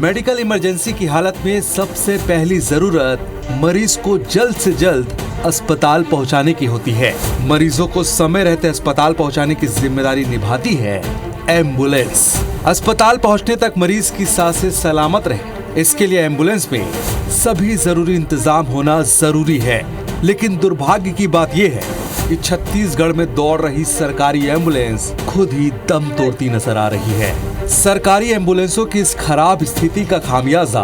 Medical emergency की हालत में सबसे पहली जरूरत मरीज को जल्द से जल्द अस्पताल पहुंचाने की होती है। मरीजों को समय रहते अस्पताल पहुंचाने की जिम्मेदारी निभाती है एम्बुलेंस। अस्पताल पहुंचने तक मरीज की सांसें सलामत रहे, इसके लिए एम्बुलेंस में सभी जरूरी इंतजाम होना जरूरी है। लेकिन दुर्भाग्य की बात यह है कि छत्तीसगढ़ में दौड़ रही सरकारी एम्बुलेंस खुद ही दम तोड़ती नजर आ रही है। सरकारी एम्बुलेंसों की इस खराब स्थिति का खामियाजा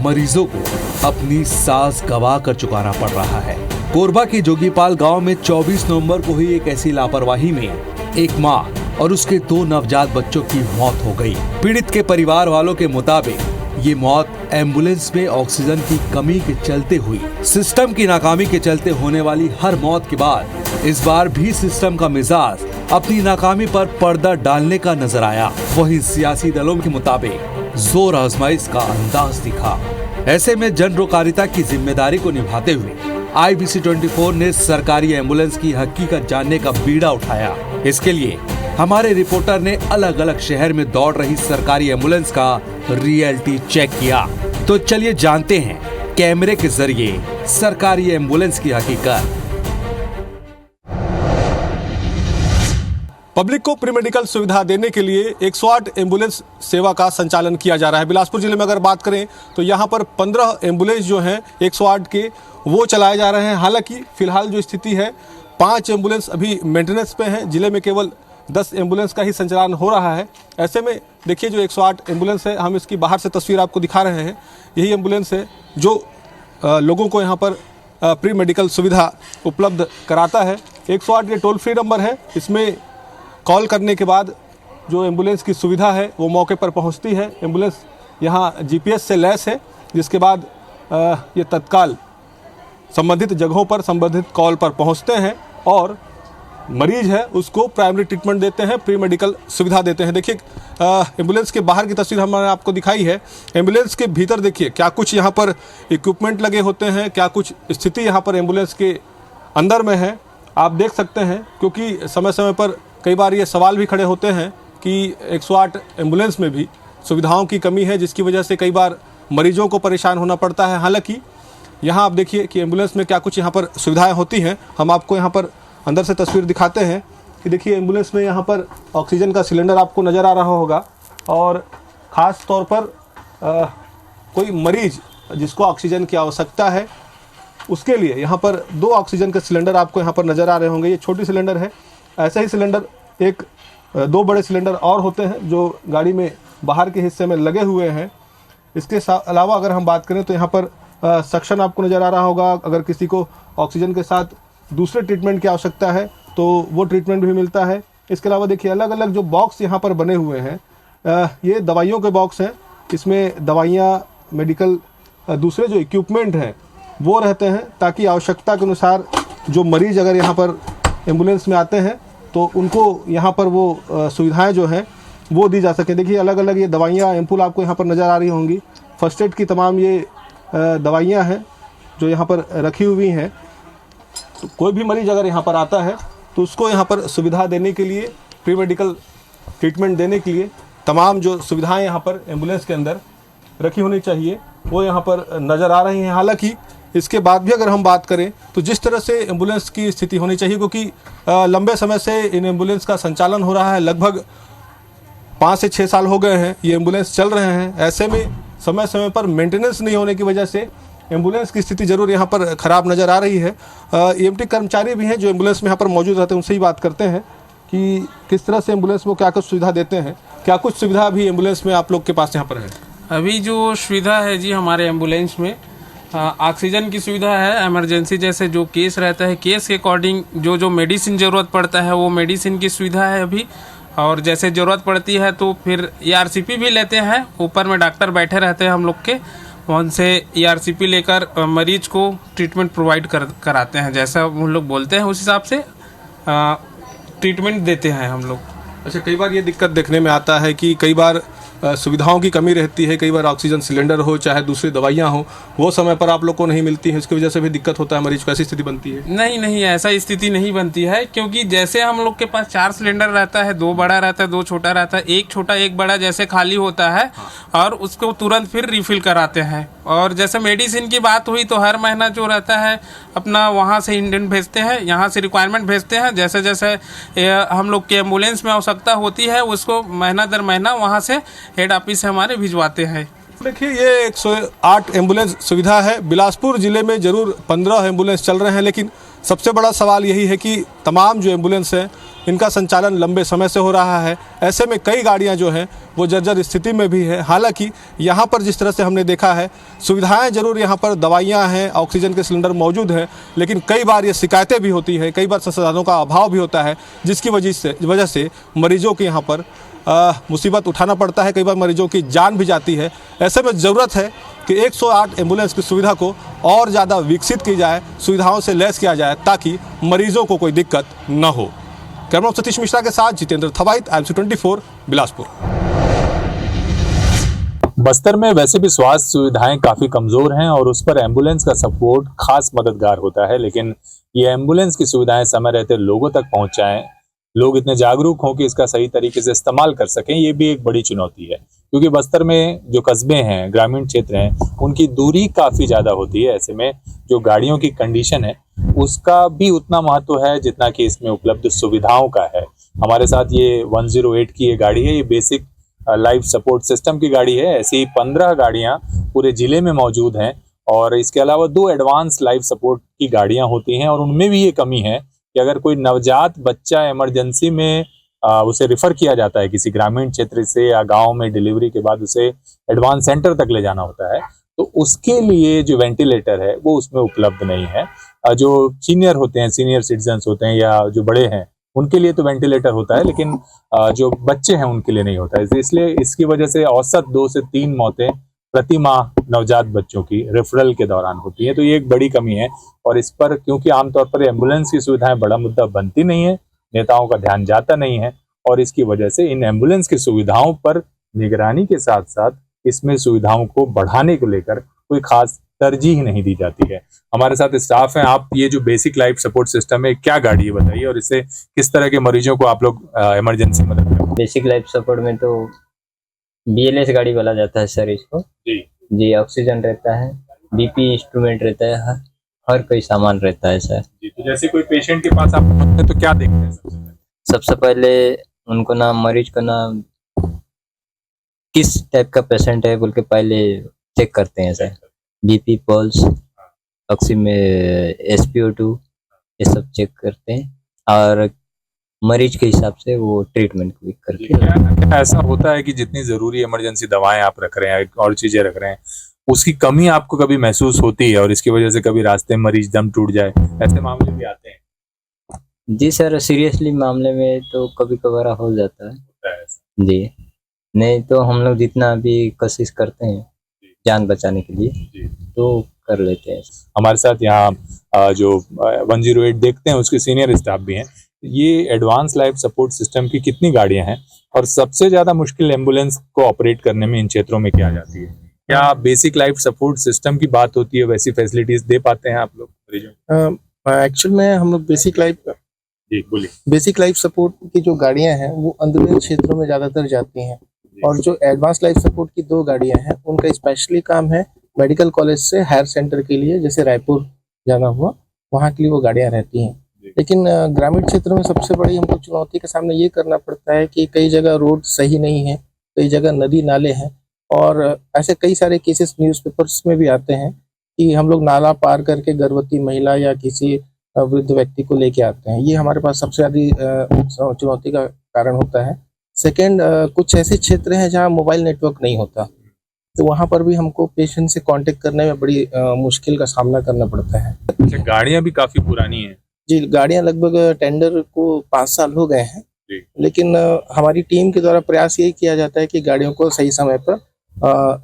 मरीजों को अपनी सांस गवा कर चुकाना पड़ रहा है। कोरबा की जोगीपाल गांव में 24 नवंबर को हुई एक ऐसी लापरवाही में एक मां और उसके 2 नवजात बच्चों की मौत हो गई। पीड़ित के परिवार वालों के मुताबिक ये मौत एम्बुलेंस में ऑक्सीजन की कमी के चलते हुई। सिस्टम की नाकामी के चलते होने वाली हर मौत के बाद इस बार भी सिस्टम का मिजाज अपनी नाकामी पर पर्दा डालने का नजर आया। वहीं सियासी दलों के मुताबिक जोर आजमाइश का अंदाज दिखा। ऐसे में जन रोकारिता की जिम्मेदारी को निभाते हुए IBC 24 ने सरकारी एम्बुलेंस की हकीकत जानने का बीड़ा उठाया। इसके लिए हमारे रिपोर्टर ने अलग अलग शहर में दौड़ रही सरकारी एम्बुलेंस का रियलिटी चेक किया। तो चलिए जानते हैं कैमरे के जरिए सरकारी एम्बुलेंस की हकीकत। पब्लिक को प्री मेडिकल सुविधा देने के लिए 108 एम्बुलेंस सेवा का संचालन किया जा रहा है। बिलासपुर जिले में अगर बात करें तो यहाँ पर 15 एम्बुलेंस जो हैं 108 के वो चलाए जा रहे हैं। हालांकि फिलहाल जो स्थिति है 5 एम्बुलेंस अभी मेंटेनेंस पे हैं। जिले में केवल 10 एम्बुलेंस का ही संचालन हो रहा है। ऐसे में देखिए जो 108 एम्बुलेंस है, हम इसकी बाहर से तस्वीर आपको दिखा रहे हैं। यही एम्बुलेंस है जो लोगों को यहाँ पर प्री मेडिकल सुविधा उपलब्ध कराता है। 108 ये टोल फ्री नंबर है। इसमें कॉल करने के बाद जो एम्बुलेंस की सुविधा है वो मौके पर पहुंचती है। एम्बुलेंस यहाँ GPS से लैस है, जिसके बाद ये तत्काल संबंधित जगहों पर संबंधित कॉल पर पहुंचते हैं और मरीज है उसको प्राइमरी ट्रीटमेंट देते हैं, प्री मेडिकल सुविधा देते हैं। देखिए एम्बुलेंस के बाहर की तस्वीर हमने आपको दिखाई है। एम्बुलेंस के भीतर देखिए क्या कुछ यहाँ पर इक्विपमेंट लगे होते हैं, क्या कुछ स्थिति यहाँ पर एम्बुलेंस के अंदर में है, आप देख सकते हैं। क्योंकि समय समय पर कई बार ये सवाल भी खड़े होते हैं कि 108 एम्बुलेंस में भी सुविधाओं की कमी है, जिसकी वजह से कई बार मरीजों को परेशान होना पड़ता है। हालांकि यहाँ आप देखिए कि एम्बुलेंस में क्या कुछ यहाँ पर सुविधाएं होती हैं। हम आपको यहाँ पर अंदर से तस्वीर दिखाते हैं कि देखिए एम्बुलेंस में यहाँ पर ऑक्सीजन का सिलेंडर आपको नज़र आ रहा होगा और ख़ास तौर पर कोई मरीज जिसको ऑक्सीजन की आवश्यकता है उसके लिए यहाँ पर 2 ऑक्सीजन के सिलेंडर आपको यहाँ पर नज़र आ रहे होंगे। ये छोटी सिलेंडर है। ऐसे ही सिलेंडर 2 बड़े सिलेंडर और होते हैं जो गाड़ी में बाहर के हिस्से में लगे हुए हैं। इसके अलावा अगर हम बात करें तो यहाँ पर सक्शन आपको नज़र आ रहा होगा। अगर किसी को ऑक्सीजन के साथ दूसरे ट्रीटमेंट की आवश्यकता है तो वो ट्रीटमेंट भी मिलता है। इसके अलावा देखिए अलग अलग जो बॉक्स यहाँ पर बने हुए हैं, ये दवाइयों के बॉक्स हैं। इसमें दवाइयाँ, मेडिकल दूसरे जो इक्विपमेंट हैं वो रहते हैं, ताकि आवश्यकता के अनुसार जो मरीज़ अगर यहाँ पर एम्बुलेंस में आते हैं तो उनको यहाँ पर वो सुविधाएं जो हैं वो दी जा सके। देखिए अलग अलग ये दवाइयाँ, एम्पुल आपको यहाँ पर नज़र आ रही होंगी। फर्स्ट एड की तमाम ये दवाइयाँ हैं जो यहाँ पर रखी हुई हैं। तो कोई भी मरीज़ अगर यहाँ पर आता है तो उसको यहाँ पर सुविधा देने के लिए, प्री मेडिकल ट्रीटमेंट देने के लिए तमाम जो सुविधाएँ यहाँ पर एम्बुलेंस के अंदर रखी होनी चाहिए वो यहाँ पर नज़र आ रही हैं। हालाँकि इसके बाद भी अगर हम बात करें तो जिस तरह से एम्बुलेंस की स्थिति होनी चाहिए, क्योंकि लंबे समय से इन एम्बुलेंस का संचालन हो रहा है, लगभग 5 से 6 साल हो गए हैं ये एम्बुलेंस चल रहे हैं। ऐसे में समय समय पर मेंटेनेंस नहीं होने की वजह से एम्बुलेंस की स्थिति ज़रूर यहाँ पर ख़राब नज़र आ रही है। EMT कर्मचारी भी हैं जो एम्बुलेंस में यहाँ पर मौजूद रहते हैं, उनसे ही बात करते हैं कि किस तरह से एम्बुलेंस में क्या कुछ सुविधा देते हैं, क्या कुछ सुविधा भी एम्बुलेंस में आप लोग के पास यहाँ पर है। अभी जो सुविधा है जी हमारे एम्बुलेंस में ऑक्सीजन की सुविधा है। इमरजेंसी जैसे जो केस रहता है, केस के अकॉर्डिंग जो मेडिसिन ज़रूरत पड़ता है वो मेडिसिन की सुविधा है अभी। और जैसे ज़रूरत पड़ती है तो फिर ERCP भी लेते हैं। ऊपर में डॉक्टर बैठे रहते हैं हम लोग के, उनसे ERCP लेकर मरीज को ट्रीटमेंट प्रोवाइड कराते हैं। जैसा हम लोग बोलते हैं उस हिसाब से ट्रीटमेंट देते हैं हम लोग। अच्छा, कई बार ये दिक्कत देखने में आता है कि कई बार सुविधाओं की कमी रहती है, कई बार ऑक्सीजन सिलेंडर हो चाहे दूसरी दवाइयाँ हो वो समय पर आप लोग को नहीं मिलती हैं, इसकी वजह से भी दिक्कत होता है मरीज को, ऐसी स्थिति बनती है? नहीं नहीं, ऐसा स्थिति नहीं बनती है, क्योंकि जैसे हम लोग के पास 4 सिलेंडर रहता है, 2 बड़ा रहता है, 2 छोटा रहता है, एक छोटा एक बड़ा जैसे खाली होता है और उसको तुरंत फिर रिफिल कराते हैं। और जैसे मेडिसिन की बात हुई तो हर महीना जो रहता है अपना वहाँ से इंडियन भेजते हैं, यहाँ से रिक्वायरमेंट भेजते हैं, जैसे जैसे हम लोग के एम्बुलेंस में आवश्यकता होती है उसको महीना दर महीना वहाँ से हेड ऑफिस से हमारे भिजवाते हैं। देखिए ये 108 एम्बुलेंस सुविधा है, बिलासपुर ज़िले में ज़रूर 15 एम्बुलेंस चल रहे हैं, लेकिन सबसे बड़ा सवाल यही है कि तमाम जो एम्बुलेंस हैं इनका संचालन लंबे समय से हो रहा है। ऐसे में कई गाड़ियां जो हैं वो जर्जर स्थिति में भी है। हालांकि यहाँ पर जिस तरह से हमने देखा है सुविधाएं ज़रूर यहाँ पर दवाइयाँ हैं, ऑक्सीजन के सिलेंडर मौजूद हैं, लेकिन कई बार ये शिकायतें भी होती है, कई बार संसाधनों का अभाव भी होता है, जिसकी वजह से मरीजों के यहाँ पर मुसीबत उठाना पड़ता है, कई बार मरीजों की जान भी जाती है। ऐसे में ज़रूरत है कि 108 एम्बुलेंस की सुविधा को और ज़्यादा विकसित की जाए, सुविधाओं से लैस किया जाए ताकि मरीजों को कोई दिक्कत न हो। कैमरा सतीश मिश्रा के साथ जितेंद्र थवाइट, IMC24 बिलासपुर। बस्तर में वैसे भी स्वास्थ्य सुविधाएं काफी कमजोर हैं और उस पर एम्बुलेंस का सपोर्ट खास मददगार होता है, लेकिन ये एम्बुलेंस की सुविधाएं समय रहते लोगों तक पहुंचाएं, लोग इतने जागरूक हों कि इसका सही तरीके से इस्तेमाल कर सकें, ये भी एक बड़ी चुनौती है। क्योंकि बस्तर में जो कस्बे हैं, ग्रामीण क्षेत्र हैं, उनकी दूरी काफ़ी ज़्यादा होती है। ऐसे में जो गाड़ियों की कंडीशन है उसका भी उतना महत्व है जितना कि इसमें उपलब्ध सुविधाओं का है। हमारे साथ ये 108 की ये गाड़ी है, ये बेसिक लाइफ सपोर्ट सिस्टम की गाड़ी है। ऐसी 15 गाड़ियाँ पूरे ज़िले में मौजूद हैं और इसके अलावा 2 एडवांस लाइफ सपोर्ट की गाड़ियाँ होती हैं और उनमें भी ये कमी है कि अगर कोई नवजात बच्चा इमरजेंसी में उसे रिफ़र किया जाता है किसी ग्रामीण क्षेत्र से या गांव में, डिलीवरी के बाद उसे एडवांस सेंटर तक ले जाना होता है, तो उसके लिए जो वेंटिलेटर है वो उसमें उपलब्ध नहीं है। जो सीनियर होते हैं, सीनियर सिटीजन्स होते हैं या जो बड़े हैं उनके लिए तो वेंटिलेटर होता है, लेकिन जो बच्चे हैं उनके लिए नहीं होता है। इसलिए इसकी वजह से औसत 2 से 3 मौतें प्रति माह नवजात बच्चों की रेफरल के दौरान होती है। तो ये एक बड़ी कमी है और इस पर क्योंकि आमतौर पर एम्बुलेंस की सुविधाएं बड़ा मुद्दा बनती नहीं है, नेताओं का ध्यान जाता नहीं है और इसकी वजह से इन एम्बुलेंस की सुविधाओं पर निगरानी के साथ साथ इसमें सुविधाओं को बढ़ाने को लेकर कोई खास तरजीह नहीं दी जाती है। हमारे साथ स्टाफ हैं। आप ये जो बेसिक लाइफ सपोर्ट सिस्टम है क्या गाड़ी है बताइए और इससे किस तरह के मरीजों को आप लोग इमरजेंसी मदद करते हैं? बेसिक लाइफ सपोर्ट में तो BLS गाड़ी बोला जाता है सर इसको जी। ऑक्सीजन रहता है, BP इंस्ट्रूमेंट रहता है, हर कोई सामान रहता है सर जी। तो जैसे कोई पेशेंट के पास आप पहुंचते हैं तो क्या देखते हैं? सबसे पहले उनको ना मरीज को ना किस टाइप का पेशेंट है बोल के पहले चेक करते हैं सर। BP, पल्स, SpO2 ये सब चेक करते हैं और मरीज के हिसाब से वो ट्रीटमेंट भी करते हैं। क्या ऐसा होता है कि जितनी जरूरी इमरजेंसी दवाएं आप रख रहे हैं और चीजें रख रहे हैं उसकी कमी आपको कभी महसूस होती है और इसकी वजह से कभी रास्ते में मरीज दम टूट जाए, ऐसे मामले भी आते हैं? जी सर, सीरियसली मामले में तो कभी कभार हो जाता है जी। नहीं तो हम लोग जितना भी कोशिश करते हैं जान बचाने के लिए तो कर लेते हैं। हमारे साथ यहाँ जो 108 देखते हैं उसके सीनियर स्टाफ भी हैं। ये एडवांस लाइफ सपोर्ट सिस्टम की कितनी गाड़ियां हैं और सबसे ज्यादा मुश्किल एम्बुलेंस को ऑपरेट करने में इन क्षेत्रों में क्या जाती है? क्या बेसिक लाइफ सपोर्ट सिस्टम की बात होती है, वैसी फैसिलिटीज दे पाते हैं आप लोग मरीजों? एक्चुअल में हम लोग बेसिक लाइफ सपोर्ट की जो गाड़ियां हैं वो अंदरूनी क्षेत्रों में ज़्यादातर जाती हैं और जो एडवांस लाइफ सपोर्ट की 2 गाड़ियां हैं उनका स्पेशली काम है मेडिकल कॉलेज से हायर सेंटर के लिए, जैसे रायपुर जाना हुआ वहाँ के लिए वो गाड़ियां रहती हैं। लेकिन ग्रामीण क्षेत्रों में सबसे बड़ी हमको चुनौती के सामने ये करना पड़ता है कि कई जगह रोड सही नहीं है, कई जगह नदी नाले हैं और ऐसे कई सारे केसेस न्यूज़पेपर्स में भी आते हैं कि हम लोग नाला पार करके गर्भवती महिला या किसी वृद्ध व्यक्ति को लेके आते हैं। ये हमारे पास सबसे ज़्यादा चुनौती का कारण होता है। सेकेंड, कुछ ऐसे क्षेत्र हैं जहाँ मोबाइल नेटवर्क नहीं होता, तो वहाँ पर भी हमको पेशेंट से कांटेक्ट करने में बड़ी मुश्किल का सामना करना पड़ता है। गाड़ियाँ भी काफ़ी पुरानी हैं जी, गाड़ियाँ लगभग टेंडर को 5 साल हो गए हैं, लेकिन हमारी टीम के द्वारा प्रयास यही किया जाता है कि गाड़ियों को सही समय पर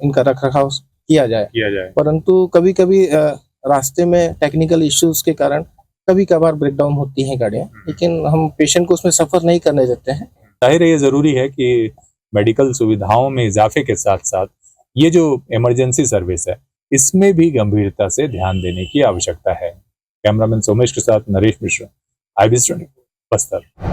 इनका रखरखाव किया जाए। परंतु कभी कभी रास्ते में टेक्निकल इश्यूज के कारण कभी कभार ब्रेकडाउन होती हैं गाड़ियाँ, लेकिन हम पेशेंट को उसमें सफ़र नहीं करने देते हैं। जाहिर है ये ज़रूरी है कि मेडिकल सुविधाओं में इजाफे के साथ साथ ये जो इमरजेंसी सर्विस है इसमें भी गंभीरता से ध्यान देने की आवश्यकता है। कैमरामैन सोमेश के साथ नरेश मिश्रा, IBC 24 बस्तर।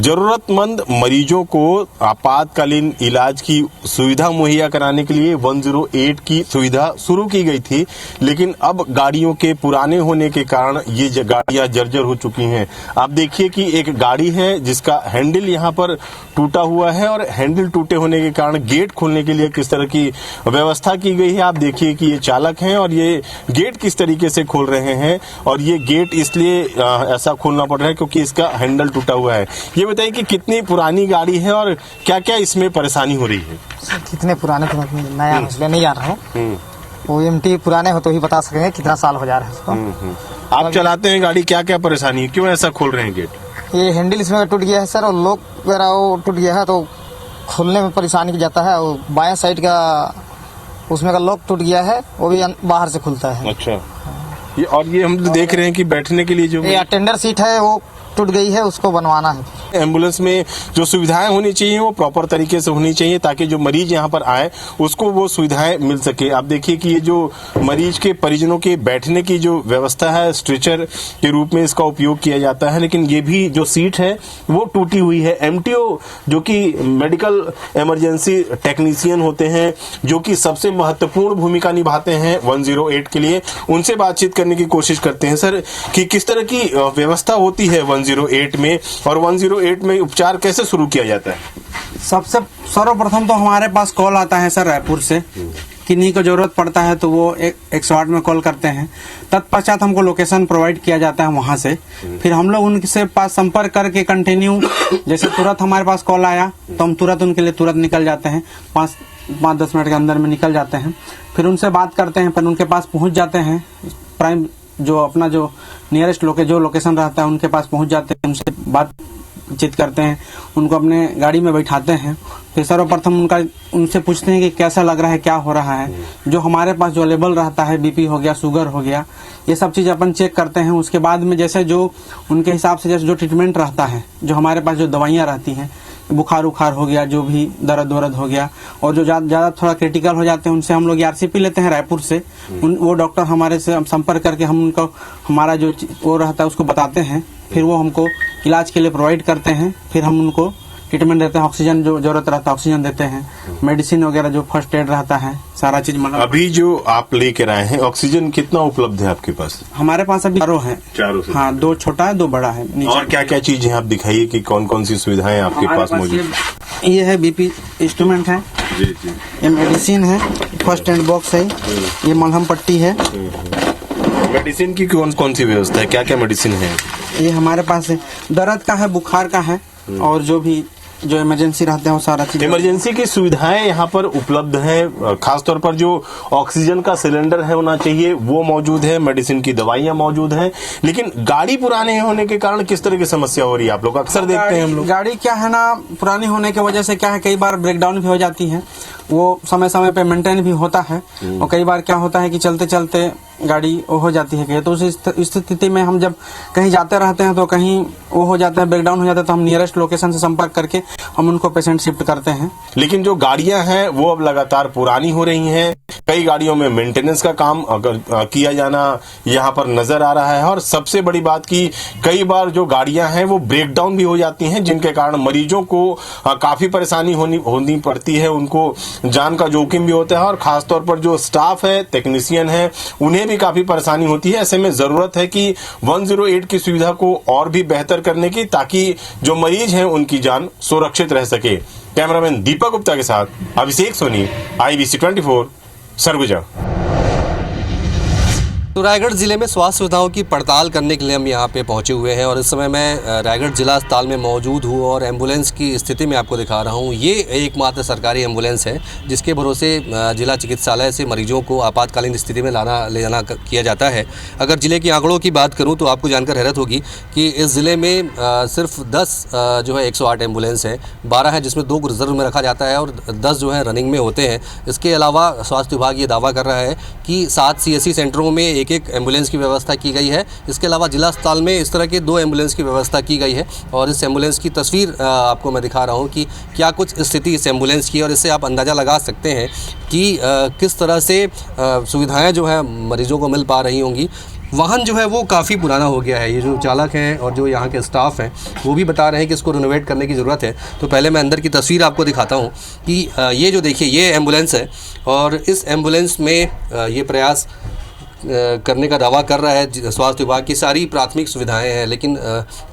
जरूरतमंद मरीजों को आपातकालीन इलाज की सुविधा मुहैया कराने के लिए 108 की सुविधा शुरू की गई थी, लेकिन अब गाड़ियों के पुराने होने के कारण ये गाड़ियां जर्जर हो चुकी हैं। आप देखिए कि एक गाड़ी है जिसका हैंडल यहां पर टूटा हुआ है और हैंडल टूटे होने के कारण गेट खोलने के लिए किस तरह की व्यवस्था की गई है। आप देखिए कि ये चालक हैं और ये गेट किस तरीके से खोल रहे हैं, और ये गेट इसलिए ऐसा खोलना पड़ रहा है क्योंकि इसका हैंडल टूटा हुआ है। ये बताइए कि कितनी पुरानी गाड़ी है और क्या क्या इसमें परेशानी हो रही है। कितने पुराने नया मसले नहीं आ रहा है। वो एमटी पुराने हो तो ही बता सकेंगे कितना साल हो जा रहा है उसको। आप चलाते हैं गाड़ी, क्या क्या परेशानी है, क्यों ऐसा खोल रहे हैं गेट? ये हैंडल इसमें टूट गया है सर, और लॉक वगैरह वो टूट गया है तो खोलने में परेशानी की जाता है। और बाएं साइड का उसमें का लॉक टूट गया है, वो भी बाहर से खुलता है। अच्छा, ये हम देख रहे हैं कि बैठने के लिए जो ये अटेंडर सीट है वो टूट गई है, उसको बनवाना है। एम्बुलेंस में जो सुविधाएं होनी चाहिए वो प्रॉपर तरीके से होनी चाहिए ताकि जो मरीज यहाँ पर आए उसको वो सुविधाएं मिल सके। आप देखिए कि ये जो मरीज के परिजनों के बैठने की जो व्यवस्था है, स्ट्रेचर के रूप में इसका उपयोग किया जाता है, लेकिन ये भी जो सीट है वो टूटी हुई है। MTO जो कि मेडिकल इमरजेंसी टेक्नीशियन होते हैं, जो कि सबसे महत्वपूर्ण भूमिका निभाते हैं 108 के लिए, उनसे बातचीत करने की कोशिश करते हैं। सर, कि किस तरह की व्यवस्था होती है 108 में, और 108 में उपचार कैसे शुरू किया जाता है? सबसे सर्वप्रथम तो हमारे पास कॉल आता है सर रायपुर से, किन्हीं को जरूरत पड़ता है तो वो 108 में कॉल करते हैं। तत्पश्चात हमको लोकेशन प्रोवाइड किया जाता है वहां से, फिर हम लोग उनसे पास संपर्क करके कंटिन्यू, जैसे तुरंत हमारे पास कॉल आया तो हम तुरंत उनके लिए तुरंत निकल जाते हैं, 5-10 मिनट के अंदर में निकल जाते हैं। फिर उनसे बात करते हैं, फिर उनके पास पहुंच जाते हैं, प्राइम जो अपना जो नियरेस्ट जो लोकेशन रहता है उनके पास पहुंच जाते हैं, उनसे बातचीत करते हैं, उनको अपने गाड़ी में बैठाते हैं। फिर सर्वप्रथम उनसे पूछते हैं कि कैसा लग रहा है, क्या हो रहा है। जो हमारे पास जो लेवल रहता है, BP हो गया, शुगर हो गया, ये सब चीज़ अपन चेक करते हैं। उसके बाद में जैसे जो उनके हिसाब से जैसे जो ट्रीटमेंट रहता है, जो हमारे पास जो दवाइयाँ रहती हैं, बुखार उखार हो गया, जो भी दर्द वरद हो गया, और जो ज़्यादा थोड़ा क्रिटिकल हो जाते हैं उनसे हम लोग RCP लेते हैं रायपुर से। वो डॉक्टर हमारे से संपर्क करके हम उनको हमारा जो वो रहता है उसको बताते हैं, फिर वो हमको इलाज के लिए प्रोवाइड करते हैं। फिर हम उनको ट्रीटमेंट देते हैं, ऑक्सीजन जो जरूरत रहता है ऑक्सीजन देते हैं, मेडिसिन वगैरह जो फर्स्ट एड रहता है, सारा चीज। मतलब अभी जो आप लेकर आए हैं ऑक्सीजन कितना उपलब्ध है आपके पास? हमारे पास अभी चारों है। चारों? हाँ, 2 छोटा है, 2 बड़ा है। और क्या क्या चीज है आप दिखाइए कि कौन कौन सी सुविधाएं आपके पास मौजूद? ये है BP इंस्ट्रूमेंट है, ये मेडिसिन है, फर्स्ट एड बॉक्स है, ये मलहम पट्टी है। मेडिसिन की कौन कौन सी व्यवस्था है, क्या क्या मेडिसिन है? ये हमारे पास है, दर्द का है, बुखार का है, और जो भी जो इमरजेंसी रहते हैं वो सारा चीज। इमरजेंसी की सुविधाएं यहाँ पर उपलब्ध है, खासतौर पर जो ऑक्सीजन का सिलेंडर है होना चाहिए वो मौजूद है, मेडिसिन की दवाइयां मौजूद हैं, लेकिन गाड़ी पुराने होने के कारण किस तरह की समस्या हो रही है? आप लोग अक्सर देखते हैं हम लोग गाड़ी क्या है ना, पुरानी होने की वजह से क्या है, कई बार ब्रेकडाउन भी हो जाती है, वो समय समय पे मेंटेन भी होता है, और कई बार क्या होता है कि चलते चलते गाड़ी वो हो जाती है। तो उस स्थिति में हम जब कहीं जाते रहते हैं तो कहीं वो हो जाता है, ब्रेकडाउन हो जाता है, तो हम नियरेस्ट लोकेशन से संपर्क करके हम उनको पेशेंट शिफ्ट करते हैं। लेकिन जो गाड़ियां हैं वो अब लगातार पुरानी हो रही हैं, कई गाड़ियों में मेंटेनेंस का काम किया जाना यहाँ पर नजर आ रहा है, और सबसे बड़ी बात की कई बार जो गाड़ियां हैं वो ब्रेकडाउन भी हो जाती हैं, जिनके कारण मरीजों को काफी परेशानी होनी पड़ती है, उनको जान का जोखिम भी होता है, और खासतौर पर जो स्टाफ है, टेक्नीशियन है, उन्हें भी काफी परेशानी होती है। ऐसे में जरूरत है कि 108 की सुविधा को और भी बेहतर करने की, ताकि जो मरीज हैं उनकी जान सुरक्षित रह सके। कैमरामैन दीपक गुप्ता के साथ अभिषेक सोनी, IBC 24 सरगुजा। तो रायगढ़ जिले में स्वास्थ्य सुविधाओं की पड़ताल करने के लिए हम यहाँ पे पहुँचे हुए हैं, और इस समय मैं रायगढ़ जिला अस्पताल में मौजूद हूँ और एम्बुलेंस की स्थिति में आपको दिखा रहा हूँ। ये एकमात्र सरकारी एम्बुलेंस है जिसके भरोसे जिला चिकित्सालय से मरीजों को आपातकालीन स्थिति में ले जाना किया जाता है। अगर जिले के आंकड़ों की बात करूँ तो आपको जानकर हैरत होगी कि इस ज़िले में सिर्फ 10 जो है 108 एम्बुलेंस है, 12 है जिसमें 2 रिजर्व में रखा जाता है और 10 जो है रनिंग में होते हैं। इसके अलावा स्वास्थ्य विभाग ये दावा कर रहा है कि 7 CSC सेंटरों में एक एम्बुलेंस की व्यवस्था की गई है। इसके अलावा जिला अस्पताल में इस तरह के 2 एम्बुलेंस की व्यवस्था की गई है और इस एम्बुलेंस की तस्वीर आपको मैं दिखा रहा हूँ कि क्या कुछ स्थिति इस एम्बुलेंस की, और इससे आप अंदाज़ा लगा सकते हैं कि किस तरह से सुविधाएँ जो है मरीजों को मिल पा रही होंगी। वाहन जो है वो काफ़ी पुराना हो गया है। ये जो चालक हैं और जो यहाँ के स्टाफ हैं वो भी बता रहे हैं कि इसको रिनोवेट करने की ज़रूरत है। तो पहले मैं अंदर की तस्वीर आपको दिखाता हूँ कि ये जो देखिए ये एम्बुलेंस है और इस एम्बुलेंस में ये प्रयास करने का दावा कर रहा है स्वास्थ्य विभाग की सारी प्राथमिक सुविधाएं हैं, लेकिन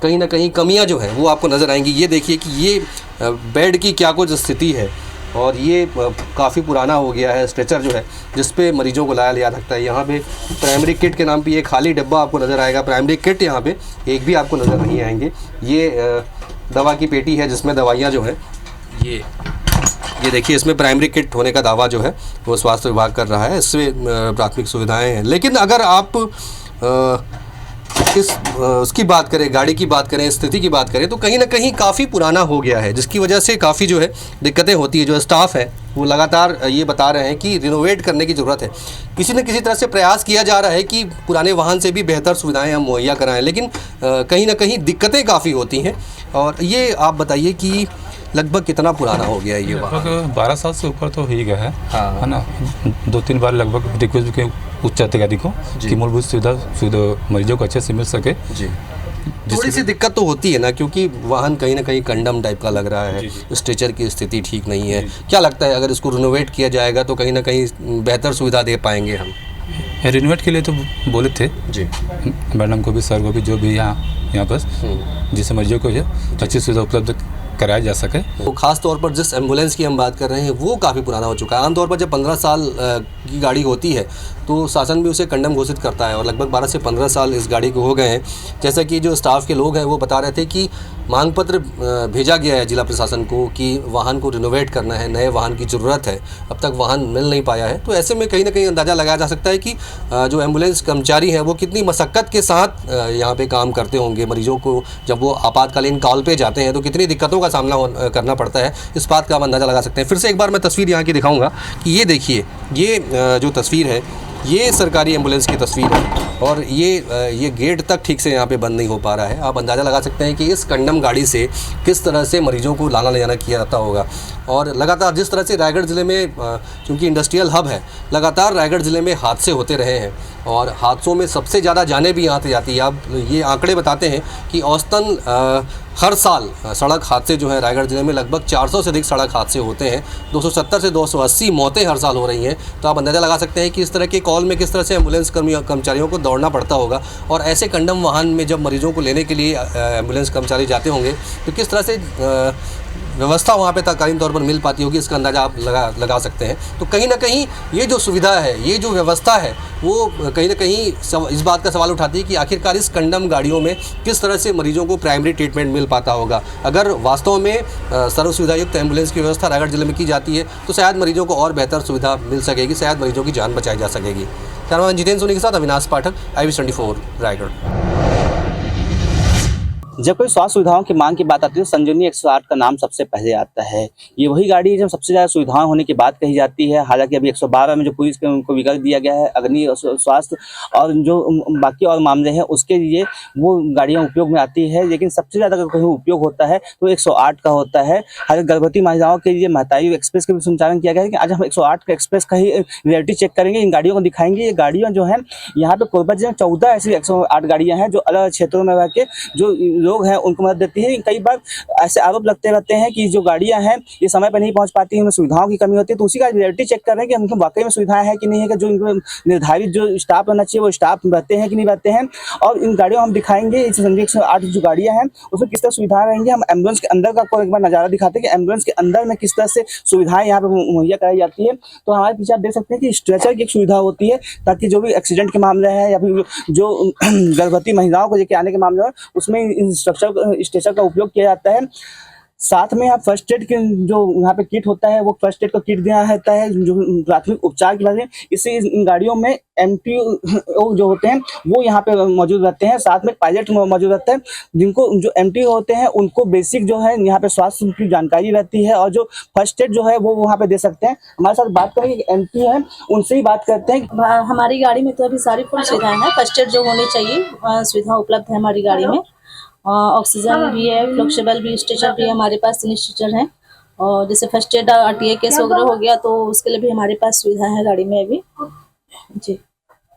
कहीं ना कहीं कमियां जो हैं वो आपको नज़र आएंगी। ये देखिए कि ये बेड की क्या कुछ स्थिति है और ये काफ़ी पुराना हो गया है। स्ट्रेचर जो है जिस पे मरीजों को लाया लिया सकता है। यहाँ पे प्राइमरी किट के नाम पे ये खाली डब्बा आपको नज़र आएगा। प्राइमरी किट यहाँ पे एक भी आपको नज़र नहीं आएंगे। ये दवा की पेटी है जिसमें दवाइयाँ जो है ये देखिए, इसमें प्राइमरी किट होने का दावा जो है वो स्वास्थ्य विभाग कर रहा है। इससे प्राथमिक सुविधाएँ हैं, लेकिन अगर आप उसकी बात करें, गाड़ी की बात करें, स्थिति की बात करें तो कहीं ना कहीं काफ़ी पुराना हो गया है, जिसकी वजह से काफ़ी जो है दिक्कतें होती है। जो स्टाफ है वो लगातार ये बता रहे हैं कि रिनोवेट करने की ज़रूरत है। किसी न किसी तरह से प्रयास किया जा रहा है कि पुराने वाहन से भी बेहतर सुविधाएं हम मुहैया कराएं, लेकिन कहीं ना कहीं दिक्कतें काफ़ी होती हैं। और ये आप बताइए कि लगभग कितना पुराना हो गया है ये वाहन? लगभग 12 साल से ऊपर तो हो ही गया है। हाँ। है ना, 2-3 बार लगभग रिक्वेस्ट के उच्च अधिकारी को कि मूलभूत सुविधा मरीजों को अच्छे से मिल सके। जी, थोड़ी सी दिक्कत तो होती है ना, क्योंकि वाहन कहीं ना कहीं कंडम टाइप का लग रहा है। स्ट्रेचर की स्थिति ठीक नहीं है। क्या लगता है अगर इसको रिनोवेट किया जाएगा तो कहीं ना कहीं बेहतर सुविधा दे पाएंगे हम? रिनोवेट के लिए तो बोले थे जी, मैडम को भी, सर को भी, जो भी यहाँ पर जिससे मरीजों को अच्छी सुविधा उपलब्ध कराया जा सके। तो खास तौर पर जिस एम्बुलेंस की हम बात कर रहे हैं वो काफ़ी पुराना हो चुका है। आमतौर पर जब 15 साल की गाड़ी होती है तो शासन भी उसे कंडम घोषित करता है और लगभग 12 से 15 साल इस गाड़ी को हो गए हैं। जैसा कि जो स्टाफ के लोग हैं वो बता रहे थे कि मांग पत्र भेजा गया है जिला प्रशासन को कि वाहन को रिनोवेट करना है, नए वाहन की ज़रूरत है, अब तक वाहन मिल नहीं पाया है। तो ऐसे में कहीं ना कहीं अंदाज़ा लगाया जा सकता है कि जो एम्बुलेंस कर्मचारी हैं वो कितनी मशक्क़त के साथ यहाँ पे काम करते होंगे। मरीजों को जब वो आपातकालीन कॉल पे जाते हैं तो कितनी दिक्कतों का सामना करना पड़ता है, इस बात का आप अंदाज़ा लगा सकते हैं। फिर से एक बार मैं तस्वीर यहाँ की दिखाऊँगा कि ये देखिए, ये जो तस्वीर है ये सरकारी एम्बुलेंस की तस्वीर है और ये गेट तक ठीक से यहाँ पे बंद नहीं हो पा रहा है। आप अंदाज़ा लगा सकते हैं कि इस कंडम गाड़ी से किस तरह से मरीजों को लाना ले जाना किया जाता होगा। और लगातार जिस तरह से रायगढ़ ज़िले में क्योंकि इंडस्ट्रियल हब है, लगातार रायगढ़ ज़िले में हादसे होते रहे हैं और हादसों में सबसे ज़्यादा जानें भी यहाँ से जाती है। अब ये आंकड़े बताते हैं कि औसतन हर साल सड़क हादसे जो है रायगढ़ ज़िले में लगभग 400 से अधिक सड़क हादसे होते हैं। 270 से 280 मौतें हर साल हो रही हैं। तो आप अंदाज़ा लगा सकते हैं कि इस तरह के कॉल में किस तरह से एम्बुलेंस कर्मचारियों को दौड़ना पड़ता होगा। और ऐसे कंडम वाहन में जब मरीजों को लेने के लिए एम्बुलेंस कर्मचारी जाते होंगे तो किस तरह से व्यवस्था वहाँ पे तत्कालीन तौर पर मिल पाती होगी, इसका अंदाज़ा आप लगा सकते हैं। तो कहीं ना कहीं ये जो सुविधा है, ये जो व्यवस्था है, वो कहीं ना कहीं इस बात का सवाल उठाती है कि आखिरकार इस कंडम गाड़ियों में किस तरह से मरीजों को प्राइमरी ट्रीटमेंट मिल पाता होगा। अगर वास्तव में सर्व सुविधायुक्त एम्बुलेंस की व्यवस्था रायगढ़ जिले में की जाती है तो शायद मरीजों को और बेहतर सुविधा मिल सकेगी, शायद मरीजों की जान बचाई जा सकेगी। कैमरामैन जितेंद्र सोनी के साथ अविनाश पाठक, IBC24 रायगढ़। जब कोई स्वास्थ्य सुविधाओं की मांग की बात आती है तो संजीवनी 108 का नाम सबसे पहले आता है। ये वही गाड़ी है जब सबसे ज़्यादा सुविधाएं होने की बात कही जाती है। हालांकि अभी 112 में जो पुलिस के उनको विकल्प दिया गया है, अग्नि स्वास्थ्य और जो बाकी और मामले हैं उसके लिए वो गाड़ियां उपयोग में आती है। लेकिन सबसे ज़्यादा अगर कहीं उपयोग होता है तो 108 का होता है। हालांकि गर्भवती महिलाओं के लिए महतारी एक्सप्रेस का भी संचालन किया गया है कि आज हम 108 का एक्सप्रेस का ही रियलिटी चेक करेंगे, इन गाड़ियों को दिखाएंगे। ये गाड़ियाँ जो हैं यहाँ पे कोरबा जिले में 14 ऐसी 108 गाड़ियाँ हैं जो अलग अलग क्षेत्रों में रह के जो लोग हैं उनको मदद देती है। कई बार ऐसे आरोप लगते रहते हैं कि जो गाड़ियां हैं ये समय पर नहीं पहुंच पाती हैं, उनमें सुविधाओं की कमी होती है। तो उसी का रियलिटी चेक कर रहे हैं कि उनको वाकई में सुविधाएं है कि नहीं है, कि जो इनको निर्धारित जो स्टाफ रहना चाहिए वो स्टाफ रहते हैं कि नहीं रहते हैं। और इन गाड़ियों हम दिखाएंगे इस संजय 108 जो गाड़ियां हैं उसमें किस तरह सुविधाएं रहेंगी। हम एम्बुलेंस के अंदर का आपको एक बार नज़ारा दिखाते हैं कि एम्बुलेंस के अंदर में किस तरह से सुविधाएं यहाँ पर मुहैया कराई जाती है। तो हमारे पीछे आप देख सकते हैं कि स्ट्रेचर की एक सुविधा होती है ताकि जो भी एक्सीडेंट के मामले हैं या फिर जो गर्भवती महिलाओं को लेकर आने के मामले हैं उसमें स्ट्रेचर का उपयोग किया जाता है। साथ में यहाँ फर्स्ट एड के जो यहाँ पे किट होता है वो फर्स्ट एड का किट दिया रहता है, जो प्राथमिक उपचार के बारे में। इसी इन गाड़ियों में MTO जो होते हैं वो यहाँ पे मौजूद रहते हैं, साथ में पायलट मौजूद रहता है, जिनको जो MTO होते हैं उनको बेसिक जो है यहाँ पे स्वास्थ्य की जानकारी रहती है और जो फर्स्ट एड जो है वो वहाँ पे दे सकते हैं। हमारे साथ बात करेंगे MTO है, उनसे ही बात करते हैं। हमारी गाड़ी में तो अभी सारी फुल सुविधाएं हैं, फर्स्ट एड जो होनी चाहिए सुविधा उपलब्ध है हमारी गाड़ी में। ऑक्सीजन भी है, फ्लक्सिबल भी, स्ट्रेचर भी हमारे पास 3 स्ट्रेचर हैं। और जैसे फर्स्ट एड RTA केस वगैरह हो गया तो उसके लिए भी हमारे पास सुविधा है गाड़ी में अभी जी।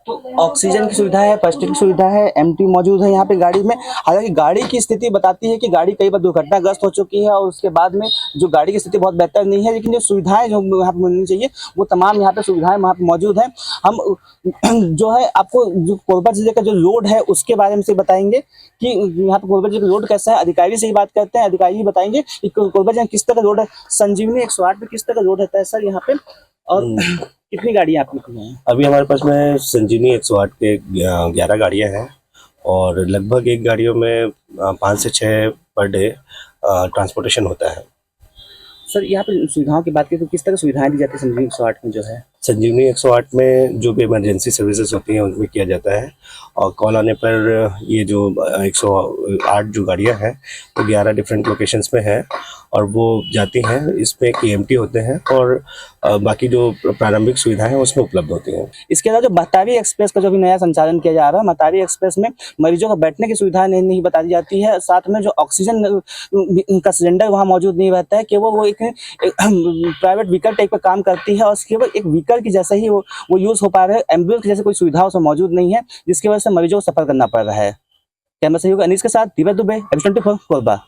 तो ऑक्सीजन की सुविधा है, फर्स्ट एड की सुविधा है, MT मौजूद है यहाँ पे गाड़ी में। हालांकि गाड़ी की स्थिति बताती है कि गाड़ी कई बार दुर्घटनाग्रस्त हो चुकी है और उसके बाद में जो गाड़ी की स्थिति बहुत बेहतर नहीं है, लेकिन जो सुविधाएं जो यहाँ पे मिलनी चाहिए वो तमाम यहाँ पे सुविधाएं वहाँ पे मौजूद हैं। हम जो है आपको जो कोरबा जिले का जो रोड है उसके बारे में से बताएंगे कि यहाँ पे कोरबा जिले का रोड कैसा है। अधिकारी से ही बात करते हैं, अधिकारी ही बताएंगे कि कोरबा जिले किस तरह का रोड है। संजीवनी 108 में किस तरह का रोड रहता है सर यहाँ पे, और कितनी गाड़ियाँ आपकी हैं? अभी हमारे पास में संजीवनी 108 के 11 गाड़ियाँ हैं और लगभग एक गाड़ियों में 5 से 6 पर डे ट्रांसपोर्टेशन होता है। सर यहाँ पे सुविधाओं की बात करें तो किस तरह सुविधाएं दी जाती है संजीवनी 108 में जो है? संजीवनी 108 में जो भी इमरजेंसी सर्विसेज होती हैं उनमें किया जाता है और कॉल आने पर ये जो 108 जो गाड़ियाँ हैं वो 11 डिफरेंट लोकेशंस में हैं और वो जाती हैं। इसमें KMT होते हैं और बाकी जो प्रारंभिक सुविधाएं हैं उसमें उपलब्ध होती हैं। इसके अलावा जो महतारी एक्सप्रेस का जो भी नया संचालन किया जा रहा है, महतारी एक्सप्रेस में मरीजों को बैठने की सुविधा नहीं बता दी जाती है, साथ में जो ऑक्सीजन का सिलेंडर वहाँ मौजूद नहीं रहता है, केवल वो एक प्राइवेट व्हीकल टाइप का काम करती है और केवल एक व्हीकल की जैसे ही वो यूज हो पा रहा है। एम्बुलेंस की जैसे कोई सुविधा उसमें मौजूद नहीं है, जिसकी वजह से मरीजों को सफर करना पड़ रहा है। कैमरा सहयोगी अनीस के साथ दिव्या दुबे, एबीपी 24 कोरबा।